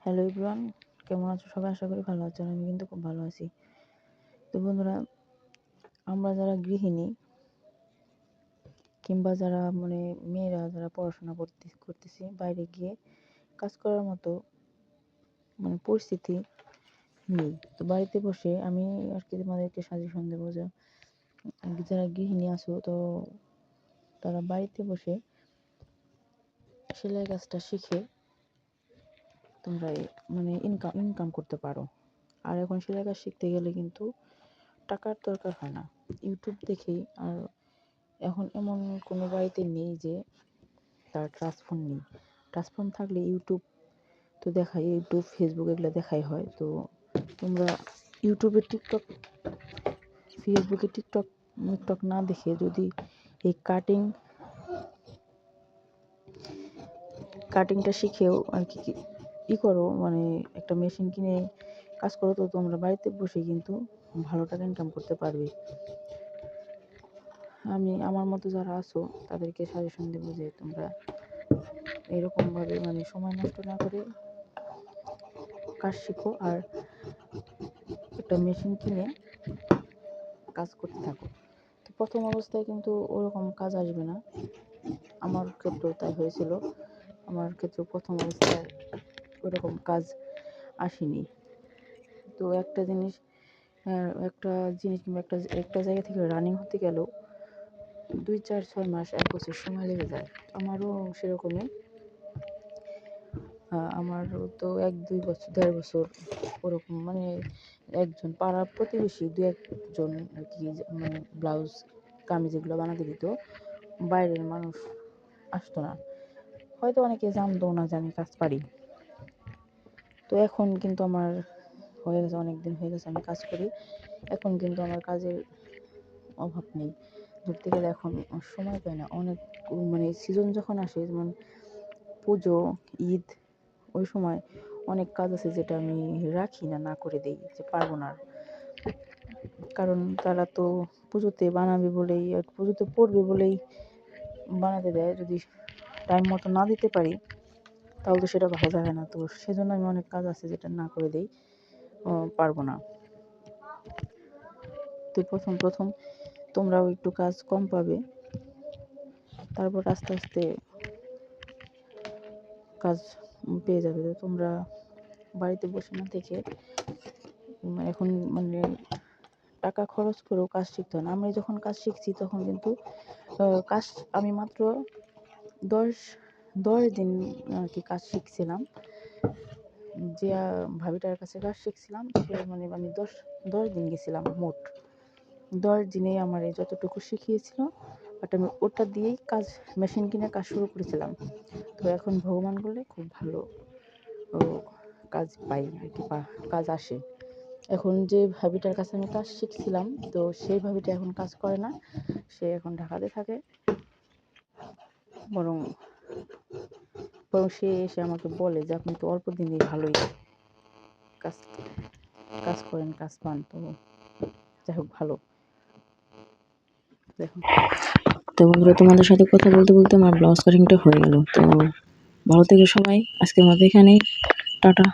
Hello everyone, কেমন আছো সবাই? আশা করি ভালো আছেন। আমি কিন্তু খুব ভালো আছি। তো বন্ধুরা, আমরা যারা গৃহিণী কিংবা যারা মেয়েরা যারা পড়াশোনা করতেছি, বাইরে গিয়ে কাজ করার মতো পরিস্থিতি নেই। তো বাড়িতে বসে আমি আর কি তোমাদেরকে সাজেশন দেবো যে যারা গৃহিণী আছো, তো তারা বাড়িতে বসে সেলাই কাজটা শিখে তোমরা ইনকাম করতে পারো। আর এখন সেলাই কাজ শিখতে গেলে কিন্তু টাকার দরকার হয় না, ইউটিউব দেখেই। আর এখন এমন কোনো বাড়িতে নেই যে তার ট্রান্সফোন নেই। ট্রান্সফোন থাকলে ইউটিউব তো দেখাই, ইউটিউব ফেসবুক এগুলো দেখাই হয়। তো তোমরা ইউটিউবে ফেসবুকে টিকটক না দেখে যদি এই কাটিংটা শিখেও আর কি করো, একটা মেশিন কিনে কাজ করো, তো তোমরা বাড়িতে বসে কিন্তু ভালো টাকা ইনকাম করতে পারবে। আমি আমার মতো যারা আছো তাদেরকে সাজেশন দেবো যে তোমরা এরকমভাবে সময় নষ্ট না করে কাজ শিখো আর একটা মেশিন কিনে কাজ করতে থাকো। তো প্রথম অবস্থায় কিন্তু ওরকম কাজ আসবে না, আমার ক্ষেত্রেও তাই হয়েছিল। আমার ক্ষেত্রে প্রথম অবস্থায় ওরকম কাজ আসেনি। তো একটা জিনিস কিংবা একটা জায়গা থেকে রানিং হতে গেলেও 2, 4, 6 মাস 1 বছর সময় লেগে যায়। আমারও সেরকমই। আমারও তো 1-2 বছর 1.5 বছর ওরকম একজন পাড়ার প্রতিবেশী 2-1 জন আর কি ব্লাউজ কামিজ এগুলো বানাতে দিত, বাইরের মানুষ আসতো না। হয়তো অনেকে জানতো না যে আমি কাজ পারি। তো এখন কিন্তু আমার হয়ে গেছে, অনেকদিন হয়ে গেছে আমি কাজ করি। এখন কিন্তু আমার কাজের অভাব নেই। ধরতে গেলে এখন সময় পাই না। অনেক সিজন যখন আসে, যেমন পুজো, ঈদ, ওই সময় অনেক কাজ আছে যেটা আমি রাখি না করে দেই, যে পারবো না। কারণ তারা তো পুজোতে বানাবে বলেই, পুজোতে পড়বে বলেই বানাতে দেয়। যদি টাইম মতো না দিতে পারি তাহলে তো সেটা ভালো যাবে না। তো সেজন্য আমি অনেক কাজ আছে যেটা না করে দেই, পারবো না। তো প্রথম তোমরাও একটু কাজ কম পাবে, তারপর আস্তে আস্তে কাজ পেয়ে যাবে। তো তোমরা বাড়িতে বসে না থেকে এখন টাকা খরচ করেও কাজ শিখতে হয় না। আমি যখন কাজ শিখছি তখন কিন্তু কাজ আমি মাত্র 10 দিন আর কি কাজ শিখছিলাম। যে ভাবিটার কাছে কাজ শিখছিলাম, সে আমি 10 দিন গেছিলাম মোট। 10 দিনেই আমার এই যতটুকু শিখিয়েছিল, বাট আমি ওটা দিয়েই মেশিন কিনে কাজ শুরু করেছিলাম। তো এখন ভগবান বলে খুব ভালো কাজ পাই আর কি, কাজ আসে। এখন যে ভাবিটার কাছে আমি কাজ শিখছিলাম, তো সেই ভাবিটা এখন কাজ করে না, সে এখন ঢাকাতে থাকে। বরং সে এসে আমাকে বলে যে আপনি তো অল্প দিনেই ভালোই কাজ করেন, কাজ পান। তো যাই হোক, ভালো। দেখুন, তো বন্ধুরা, তোমাদের সাথে কথা বলতে বলতে আমার ব্লাউজ কাটিংটা হয়ে গেল। তো ভালো থেকে সবাই, আজকের মতো এখানেই, টাটা।